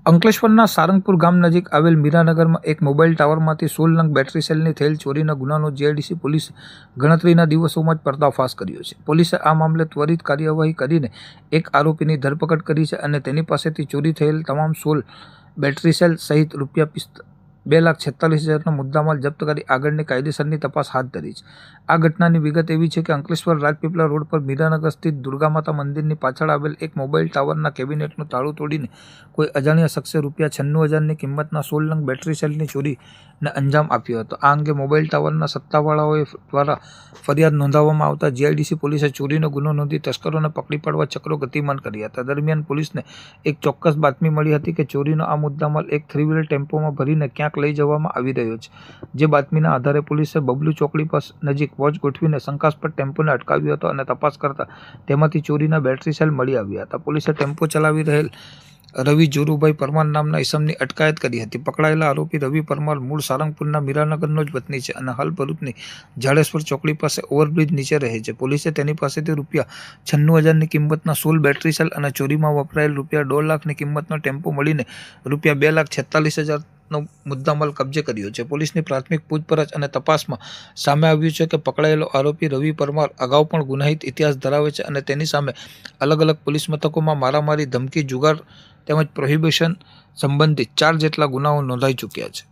અંકલેશ્વરના સારંગપુર ગામ નજીક આવેલ મીરાનગરમાં એક મોબાઈલ ટાવરમાંથી 16 નંગ બેટરી સેલની થયેલ ચોરીના ગુનાનો જીઆઈડીસી પોલીસ ગણતરીના દિવસોમાં જ પર્દાફાશ કર્યો છે। પોલીસે આ મામલે ત્વરિત કાર્યવાહી કરીને એક આરોપીની ધરપકડ કરી છે અને તેની પાસેથી ચોરી થયેલ તમામ 16 બેટરી સેલ સહિત ₹2,46,000નો મુદ્દામાલ જપ્ત કરી આગળની કાયદેસરની તપાસ હાથ ધરી છે। આ ઘટનાની વિગત એવી છે કે અંકલેશ્વર રાજપીપળા રોડ પર મીરાનગર સ્થિત દુર્ગામાતા મંદિરની પાછળ આવેલ એક મોબાઈલ ટાવરના કેબિનેટનું તાળું તોડીને કોઈ અજાણ્યા શખ્સે ₹96,000ની કિંમતના 16 નંગ બેટરી સેલની ચોરીને અંજામ આપ્યો હતો। આ અંગે મોબાઈલ ટાવરના સત્તાવાળાઓ દ્વારા ફરિયાદ નોંધાવવામાં આવતા જીઆઈડીસી પોલીસે ચોરીનો ગુનો નોંધી તસ્કરોને પકડી પાડવા ચક્રો ગતિમાન કર્યા હતા। દરમિયાન પોલીસને એક ચોક્કસ બાતમી મળી હતી કે ચોરીનો આ મુદ્દામાલ એક 3 વ્હીલર ટેમ્પોમાં ભરીને ક્યાંક લઈ જવામાં આવી રહ્યો છે। જે બાતમીના આધારે પોલીસે બબલુ ચોકડી પર નજીક વોચ ગોઠવીને શંકાસ્પદ ટેમ્પોને અટકાવ્યો હતો અને તપાસ કરતા તેમાંથી ચોરીના બેટરી સેલ મળી આવ્યા હતા। પોલીસે ટેમ્પો ચલાવી રહેલ રવિ જોરુભાઈ પરમાર નામના ઈસમની અટકાયત કરી હતી। પકડાયેલા આરોપી રવિ પરમાર મૂળ સારંગપુરના મીરાનગરનો જ વતની છે અને હાલ ભરૂચની જાડેશ્વર ચોકડી પાસે ઓવરબ્રિજ નીચે રહે છે। પોલીસે તેની પાસેથી ₹96,000ની કિંમતના 16 બેટરી સેલ અને ચોરીમાં વપરાયેલ ₹1.5 લાખની કિંમતનો ટેમ્પો મળીને ₹2,46,000નો મુદ્દામાલ કબજે કર્યો છે। પોલીસની પ્રાથમિક પૂછપરછ અને તપાસમાં સામે આવ્યું છે કે પકડાયેલો આરોપી રવિ પરમાર અગાઉ પણ ગુનાહિત ઇતિહાસ ધરાવે છે અને તેની સામે અલગ અલગ પોલીસ મથકોમાં મારામારી, ધમકી, જુગાર તેમજ પ્રોહિબિશન સંબંધિત 4 જેટલા ગુનાઓ નોંધાઈ ચૂક્યા છે।